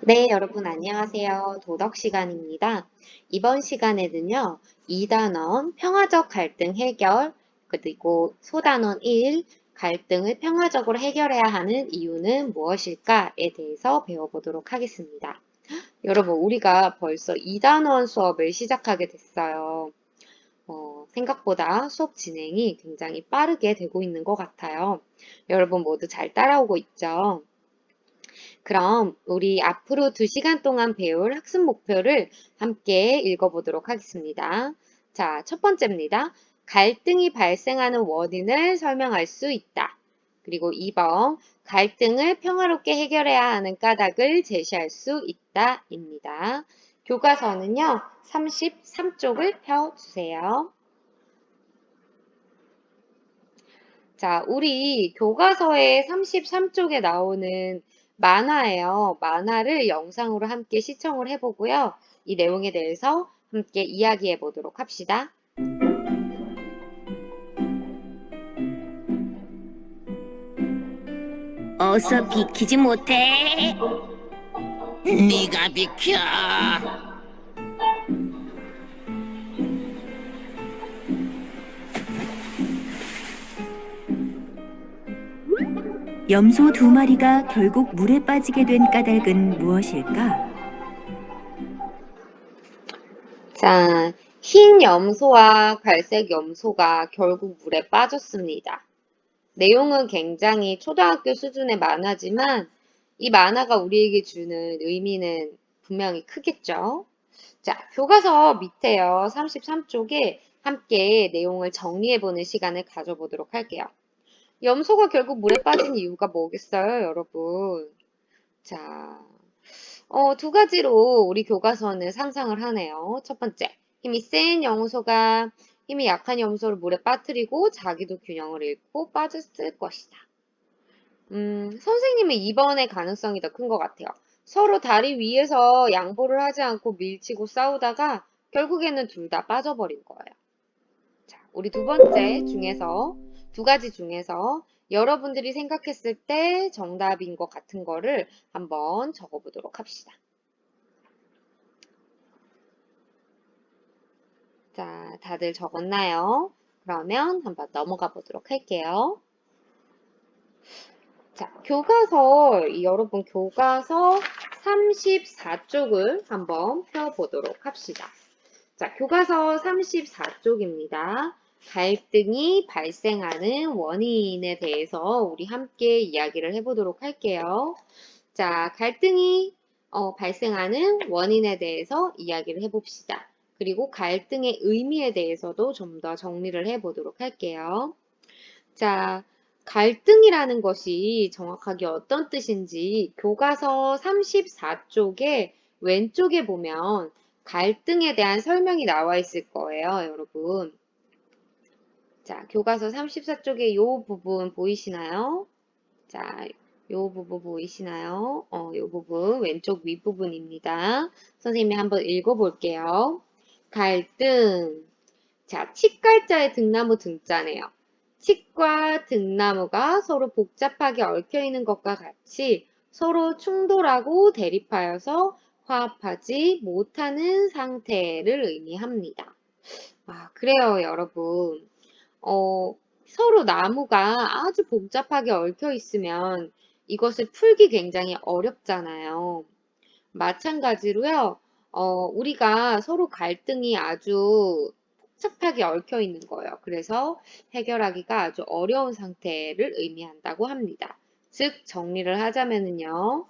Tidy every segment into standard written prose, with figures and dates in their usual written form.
네, 여러분 안녕하세요. 도덕 시간입니다. 이번 시간에는요, 2단원 평화적 갈등 해결, 그리고 소단원 1, 갈등을 평화적으로 해결해야 하는 이유는 무엇일까에 대해서 배워보도록 하겠습니다. 여러분, 우리가 벌써 2단원 수업을 시작하게 됐어요. 생각보다 수업 진행이 굉장히 빠르게 되고 있는 것 같아요. 여러분 모두 잘 따라오고 있죠? 그럼 우리 앞으로 2시간 동안 배울 학습 목표를 함께 읽어보도록 하겠습니다. 자, 첫 번째입니다. 갈등이 발생하는 원인을 설명할 수 있다. 그리고 2번, 갈등을 평화롭게 해결해야 하는 까닭을 제시할 수 있다. 입니다. 교과서는요, 33쪽을 펴주세요. 자, 우리 교과서의 33쪽에 나오는 만화예요. 만화를 영상으로 함께 시청을 해보고요. 이 내용에 대해서 함께 이야기해 보도록 합시다. 어서 비키지 못해. 네가 비켜. 염소 2마리가 결국 물에 빠지게 된 까닭은 무엇일까? 자, 흰 염소와 갈색 염소가 결국 물에 빠졌습니다. 내용은 굉장히 초등학교 수준의 만화지만 이 만화가 우리에게 주는 의미는 분명히 크겠죠. 자, 교과서 밑에요. 33쪽에 함께 내용을 정리해보는 시간을 가져보도록 할게요. 염소가 결국 물에 빠진 이유가 뭐겠어요, 여러분? 자, 2가지로 우리 교과서는 상상을 하네요. 첫 번째, 힘이 센 염소가 힘이 약한 염소를 물에 빠뜨리고 자기도 균형을 잃고 빠졌을 것이다. 선생님은 2번의 가능성이 더 큰 것 같아요. 서로 다리 위에서 양보를 하지 않고 밀치고 싸우다가 결국에는 둘 다 빠져버린 거예요. 자, 우리 2번째 중에서, 2가지 중에서 여러분들이 생각했을 때 정답인 것 같은 거를 한번 적어보도록 합시다. 자, 다들 적었나요? 그러면 한번 넘어가 보도록 할게요. 자, 여러분 교과서 34쪽을 한번 펴보도록 합시다. 자, 교과서 34쪽입니다. 갈등이 발생하는 원인에 대해서 우리 함께 이야기를 해보도록 할게요. 자, 갈등이 발생하는 원인에 대해서 이야기를 해봅시다. 그리고 갈등의 의미에 대해서도 좀 더 정리를 해보도록 할게요. 자, 갈등이라는 것이 정확하게 어떤 뜻인지 교과서 34쪽에 왼쪽에 보면 갈등에 대한 설명이 나와 있을 거예요, 여러분. 자, 교과서 34쪽에 이 부분 보이시나요? 자, 이 부분 보이시나요? 이 부분 왼쪽 윗부분입니다. 선생님이 한번 읽어볼게요. 갈등. 자, 칡갈자의 등나무 등자네요. 칡과 등나무가 서로 복잡하게 얽혀 있는 것과 같이 서로 충돌하고 대립하여서 화합하지 못하는 상태를 의미합니다. 아, 그래요, 여러분. 서로 나무가 아주 복잡하게 얽혀 있으면 이것을 풀기 굉장히 어렵잖아요. 마찬가지로요, 우리가 서로 갈등이 아주 복잡하게 얽혀 있는 거예요. 그래서 해결하기가 아주 어려운 상태를 의미한다고 합니다. 즉, 정리를 하자면요.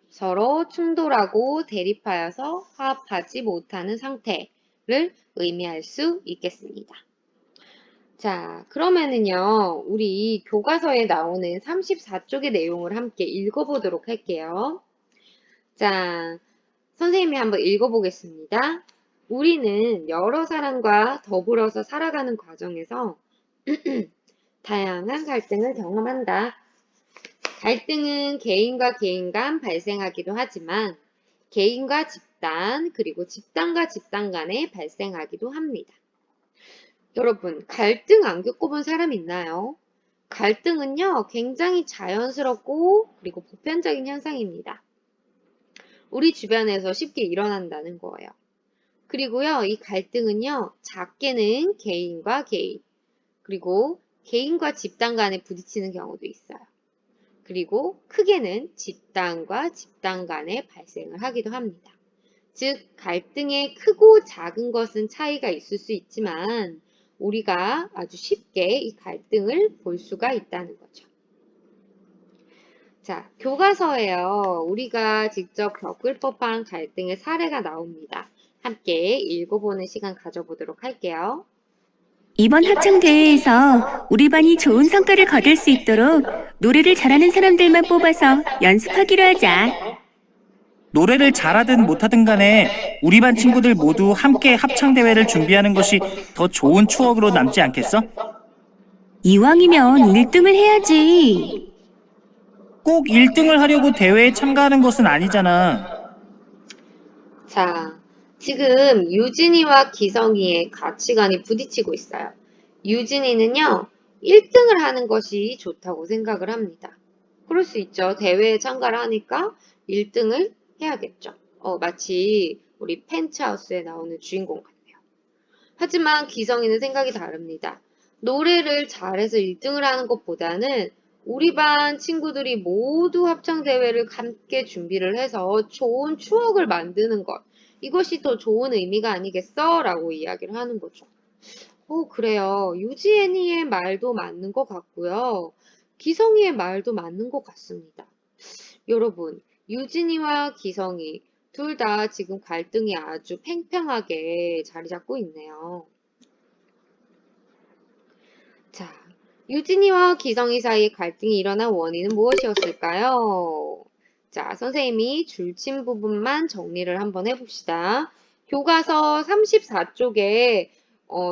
서로 충돌하고 대립하여서 화합하지 못하는 상태를 의미할 수 있겠습니다. 자, 그러면은요, 우리 교과서에 나오는 34쪽의 내용을 함께 읽어보도록 할게요. 자, 선생님이 한번 읽어보겠습니다. 우리는 여러 사람과 더불어서 살아가는 과정에서 다양한 갈등을 경험한다. 갈등은 개인과 개인 간 발생하기도 하지만 개인과 집단, 그리고 집단과 집단 간에 발생하기도 합니다. 여러분, 갈등 안 겪어본 사람 있나요? 갈등은요, 굉장히 자연스럽고 그리고 보편적인 현상입니다. 우리 주변에서 쉽게 일어난다는 거예요. 그리고요, 이 갈등은요, 작게는 개인과 개인, 그리고 개인과 집단 간에 부딪히는 경우도 있어요. 그리고 크게는 집단과 집단 간에 발생을 하기도 합니다. 즉, 갈등의 크고 작은 것은 차이가 있을 수 있지만 우리가 아주 쉽게 이 갈등을 볼 수가 있다는 거죠. 자, 교과서에요. 우리가 직접 겪을 법한 갈등의 사례가 나옵니다. 함께 읽어보는 시간 가져보도록 할게요. 이번 합창대회에서 우리 반이 좋은 성과를 거둘 수 있도록 노래를 잘하는 사람들만 뽑아서 연습하기로 하자. 노래를 잘하든 못하든 간에 우리 반 친구들 모두 함께 합창대회를 준비하는 것이 더 좋은 추억으로 남지 않겠어? 이왕이면 1등을 해야지. 꼭 1등을 하려고 대회에 참가하는 것은 아니잖아. 자, 지금 유진이와 기성이의 가치관이 부딪히고 있어요. 유진이는요, 1등을 하는 것이 좋다고 생각을 합니다. 그럴 수 있죠. 대회에 참가를 하니까 1등을 해야겠죠. 마치 우리 펜트하우스에 나오는 주인공 같네요. 하지만 기성이는 생각이 다릅니다. 노래를 잘해서 1등을 하는 것보다는 우리 반 친구들이 모두 합창대회를 함께 준비를 해서 좋은 추억을 만드는 것. 이것이 더 좋은 의미가 아니겠어? 라고 이야기를 하는 거죠. 그래요. 유지애니의 말도 맞는 것 같고요. 기성이의 말도 맞는 것 같습니다. 여러분, 유진이와 기성이 둘 다 지금 갈등이 아주 팽팽하게 자리 잡고 있네요. 자, 유진이와 기성이 사이에 갈등이 일어난 원인은 무엇이었을까요? 자, 선생님이 줄친 부분만 정리를 한번 해봅시다. 교과서 34쪽에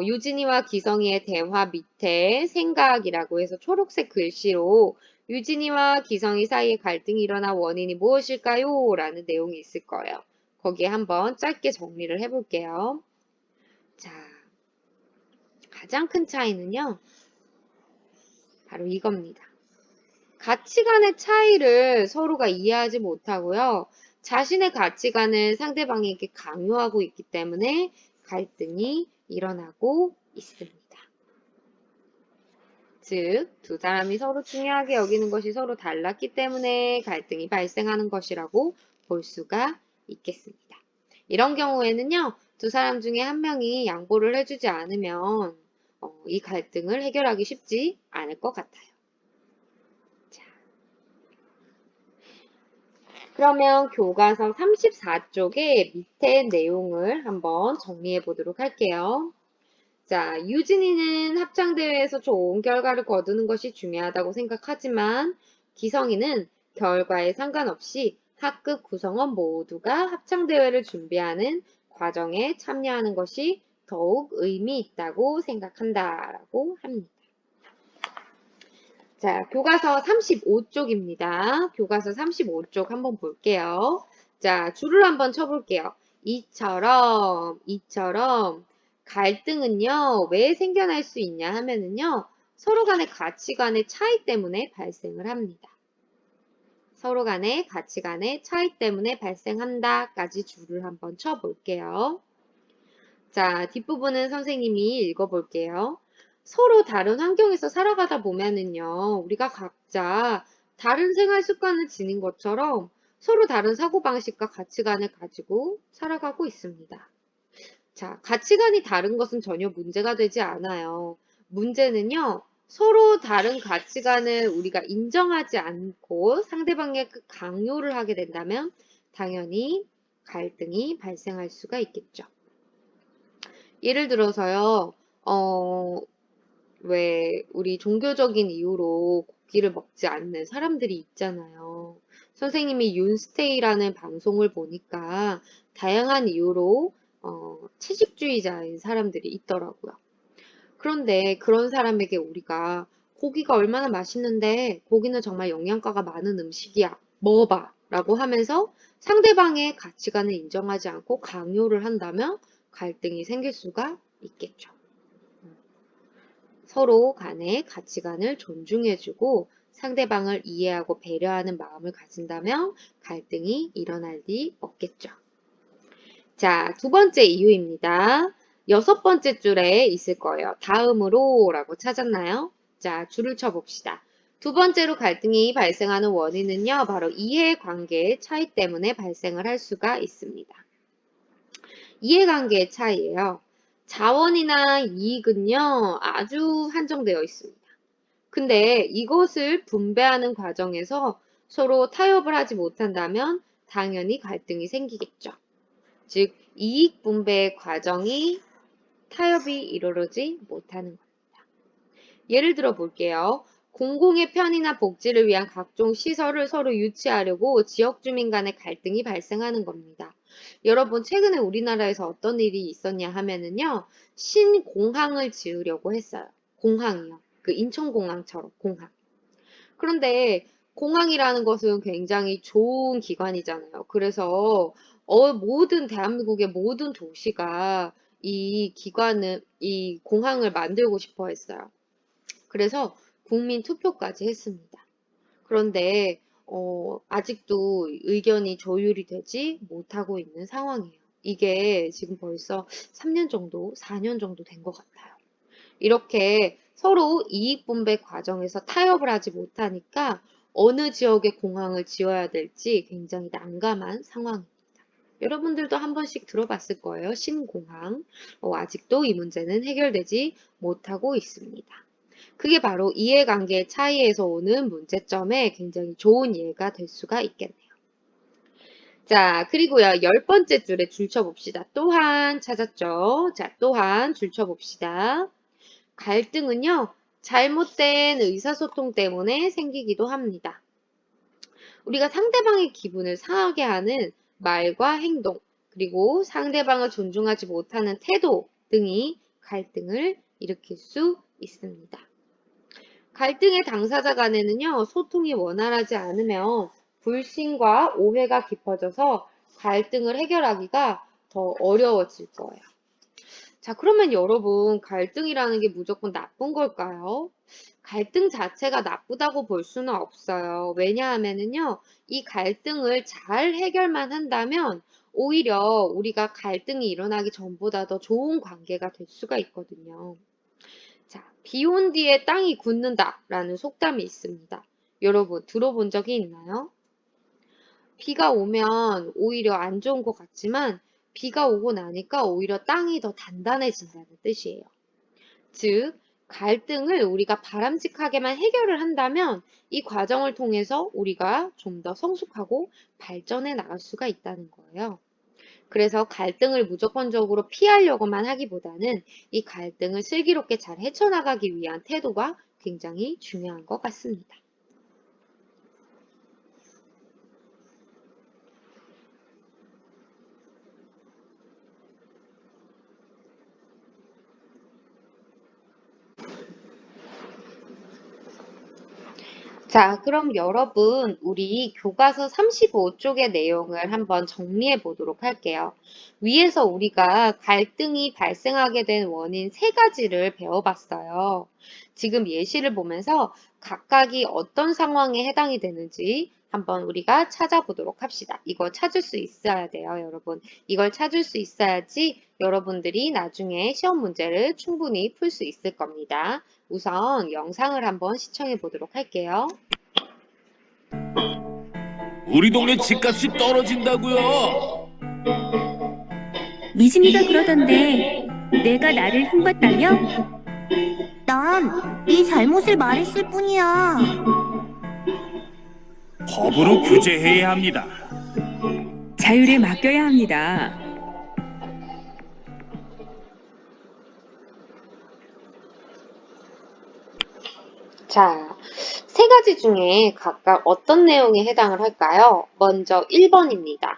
유진이와 기성이의 대화 밑에 생각이라고 해서 초록색 글씨로 유진이와 기성이 사이에 갈등이 일어난 원인이 무엇일까요? 라는 내용이 있을 거예요. 거기에 한번 짧게 정리를 해볼게요. 자, 가장 큰 차이는요. 바로 이겁니다. 가치관의 차이를 서로가 이해하지 못하고요. 자신의 가치관을 상대방에게 강요하고 있기 때문에 갈등이 일어나고 있습니다. 즉, 두 사람이 서로 중요하게 여기는 것이 서로 달랐기 때문에 갈등이 발생하는 것이라고 볼 수가 있겠습니다. 이런 경우에는요, 두 사람 중에 한 명이 양보를 해주지 않으면 이 갈등을 해결하기 쉽지 않을 것 같아요. 자, 그러면 교과서 34쪽의 밑에 내용을 한번 정리해 보도록 할게요. 자, 유진이는 합창대회에서 좋은 결과를 거두는 것이 중요하다고 생각하지만 기성이는 결과에 상관없이 학급 구성원 모두가 합창대회를 준비하는 과정에 참여하는 것이 더욱 의미 있다고 생각한다라고 합니다. 자, 교과서 35쪽입니다. 교과서 35쪽 한번 볼게요. 자, 줄을 한번 쳐볼게요. 이처럼 갈등은요, 왜 생겨날 수 있냐 하면은요, 서로 간의 가치관의 차이 때문에 발생을 합니다. 서로 간의 가치관의 차이 때문에 발생한다까지 줄을 한번 쳐볼게요. 자, 뒷부분은 선생님이 읽어볼게요. 서로 다른 환경에서 살아가다 보면은요, 우리가 각자 다른 생활 습관을 지닌 것처럼 서로 다른 사고방식과 가치관을 가지고 살아가고 있습니다. 자, 가치관이 다른 것은 전혀 문제가 되지 않아요. 문제는요, 서로 다른 가치관을 우리가 인정하지 않고 상대방에게 강요를 하게 된다면 당연히 갈등이 발생할 수가 있겠죠. 예를 들어서요, 왜 우리 종교적인 이유로 고기를 먹지 않는 사람들이 있잖아요. 선생님이 윤스테이라는 방송을 보니까 다양한 이유로 채식주의자인 사람들이 있더라고요. 그런데 그런 사람에게 우리가 고기가 얼마나 맛있는데 고기는 정말 영양가가 많은 음식이야. 먹어봐. 라고 하면서 상대방의 가치관을 인정하지 않고 강요를 한다면 갈등이 생길 수가 있겠죠. 서로 간의 가치관을 존중해주고 상대방을 이해하고 배려하는 마음을 가진다면 갈등이 일어날 리 없겠죠. 자, 두 번째 이유입니다. 여섯 번째 줄에 있을 거예요. 다음으로 라고 찾았나요? 자, 줄을 쳐봅시다. 두 번째로 갈등이 발생하는 원인은요, 바로 이해관계의 차이 때문에 발생을 할 수가 있습니다. 이해관계의 차이예요. 자원이나 이익은요, 아주 한정되어 있습니다. 근데 이것을 분배하는 과정에서 서로 타협을 하지 못한다면 당연히 갈등이 생기겠죠. 즉, 이익 분배의 과정이 타협이 이루어지지 못하는 겁니다. 예를 들어 볼게요. 공공의 편의나 복지를 위한 각종 시설을 서로 유치하려고 지역 주민 간의 갈등이 발생하는 겁니다. 여러분, 최근에 우리나라에서 어떤 일이 있었냐 하면은요, 신공항을 지으려고 했어요. 공항이요. 그 인천공항처럼 공항. 그런데 공항이라는 것은 굉장히 좋은 기관이잖아요. 그래서 대한민국의 모든 도시가 이 공항을 만들고 싶어 했어요. 그래서 국민 투표까지 했습니다. 그런데 아직도 의견이 조율이 되지 못하고 있는 상황이에요. 이게 지금 벌써 3년 정도, 4년 정도 된 것 같아요. 이렇게 서로 이익 분배 과정에서 타협을 하지 못하니까 어느 지역에 공항을 지어야 될지 굉장히 난감한 상황입니다. 여러분들도 한 번씩 들어봤을 거예요. 신공항. 아직도 이 문제는 해결되지 못하고 있습니다. 그게 바로 이해관계의 차이에서 오는 문제점에 굉장히 좋은 예가 될 수가 있겠네요. 자, 그리고요, 10번째 줄에 줄 쳐봅시다. 또한 찾았죠? 자, 또한 줄 쳐봅시다. 갈등은요, 잘못된 의사소통 때문에 생기기도 합니다. 우리가 상대방의 기분을 상하게 하는 말과 행동, 그리고 상대방을 존중하지 못하는 태도 등이 갈등을 일으킬 수 있습니다. 갈등의 당사자 간에는요, 소통이 원활하지 않으면 불신과 오해가 깊어져서 갈등을 해결하기가 더 어려워질 거예요. 자, 그러면 여러분, 갈등이라는 게 무조건 나쁜 걸까요? 갈등 자체가 나쁘다고 볼 수는 없어요. 왜냐하면은요, 이 갈등을 잘 해결만 한다면 오히려 우리가 갈등이 일어나기 전보다 더 좋은 관계가 될 수가 있거든요. 자, 비 온 뒤에 땅이 굳는다라는 속담이 있습니다. 여러분, 들어본 적이 있나요? 비가 오면 오히려 안 좋은 것 같지만 비가 오고 나니까 오히려 땅이 더 단단해진다는 뜻이에요. 즉, 갈등을 우리가 바람직하게만 해결을 한다면 이 과정을 통해서 우리가 좀 더 성숙하고 발전해 나갈 수가 있다는 거예요. 그래서 갈등을 무조건적으로 피하려고만 하기보다는 이 갈등을 슬기롭게 잘 헤쳐나가기 위한 태도가 굉장히 중요한 것 같습니다. 자, 그럼 여러분, 우리 교과서 35쪽의 내용을 한번 정리해 보도록 할게요. 위에서 우리가 갈등이 발생하게 된 원인 세 가지를 배워봤어요. 지금 예시를 보면서 각각이 어떤 상황에 해당이 되는지 한번 우리가 찾아보도록 합시다. 이거 찾을 수 있어야 돼요, 여러분. 이걸 찾을 수 있어야지 여러분들이 나중에 시험 문제를 충분히 풀 수 있을 겁니다. 우선 영상을 한번 시청해 보도록 할게요. 우리 동네 집값이 떨어진다고요. 미진이가 그러던데 내가 나를 흉봤다며? 난 네 잘못을 말했을 뿐이야. 법으로 규제해야 합니다. 자율에 맡겨야 합니다. 자, 세 가지 중에 각각 어떤 내용에 해당을 할까요? 먼저 1번입니다.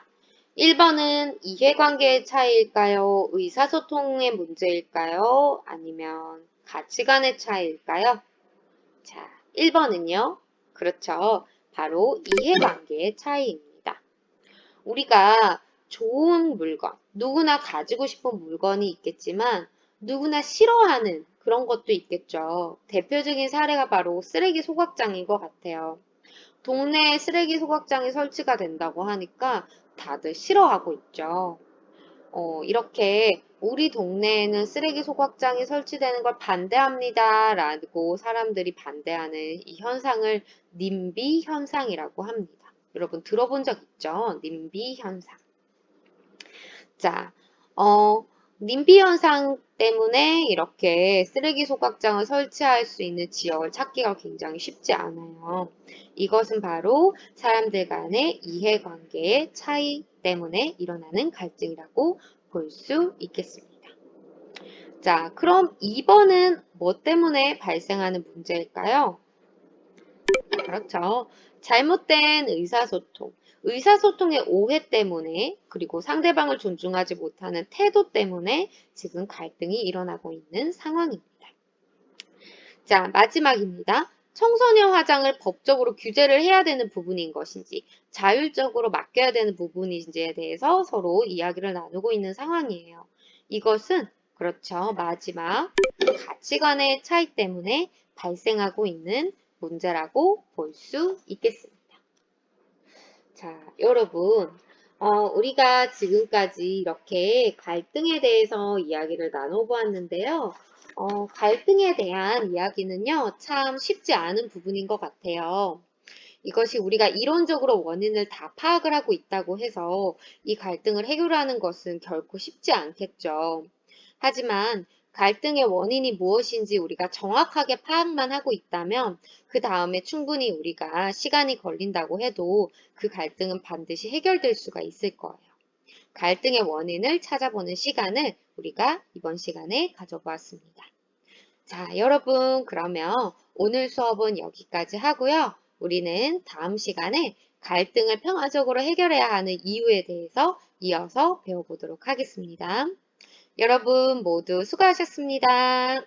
1번은 이해관계의 차이일까요? 의사소통의 문제일까요? 아니면 가치관의 차이일까요? 자, 1번은요. 그렇죠. 바로 이해관계의 차이입니다. 우리가 좋은 물건, 누구나 가지고 싶은 물건이 있겠지만 누구나 싫어하는 그런 것도 있겠죠. 대표적인 사례가 바로 쓰레기 소각장인 것 같아요. 동네에 쓰레기 소각장이 설치가 된다고 하니까 다들 싫어하고 있죠. 이렇게 우리 동네에는 쓰레기 소각장이 설치되는 걸 반대합니다. 라고 사람들이 반대하는 이 현상을 님비 현상이라고 합니다. 여러분 들어본 적 있죠? 님비 현상. 자, 님비 현상 때문에 이렇게 쓰레기 소각장을 설치할 수 있는 지역을 찾기가 굉장히 쉽지 않아요. 이것은 바로 사람들 간의 이해관계의 차이 때문에 일어나는 갈등이라고 볼 수 있겠습니다. 자, 그럼 2번은 뭐 때문에 발생하는 문제일까요? 그렇죠. 잘못된 의사소통. 의사소통의 오해 때문에 그리고 상대방을 존중하지 못하는 태도 때문에 지금 갈등이 일어나고 있는 상황입니다. 자, 마지막입니다. 청소년 화장을 법적으로 규제를 해야 되는 부분인 것인지 자율적으로 맡겨야 되는 부분인지에 대해서 서로 이야기를 나누고 있는 상황이에요. 이것은 그렇죠. 마지막 가치관의 차이 때문에 발생하고 있는 문제라고 볼 수 있겠습니다. 자, 여러분, 우리가 지금까지 이렇게 갈등에 대해서 이야기를 나눠보았는데요. 갈등에 대한 이야기는요, 참 쉽지 않은 부분인 것 같아요. 이것이 우리가 이론적으로 원인을 다 파악을 하고 있다고 해서 이 갈등을 해결하는 것은 결코 쉽지 않겠죠. 하지만 갈등의 원인이 무엇인지 우리가 정확하게 파악만 하고 있다면 그 다음에 충분히 우리가 시간이 걸린다고 해도 그 갈등은 반드시 해결될 수가 있을 거예요. 갈등의 원인을 찾아보는 시간을 우리가 이번 시간에 가져보았습니다. 자, 여러분 그러면 오늘 수업은 여기까지 하고요. 우리는 다음 시간에 갈등을 평화적으로 해결해야 하는 이유에 대해서 이어서 배워보도록 하겠습니다. 여러분 모두 수고하셨습니다.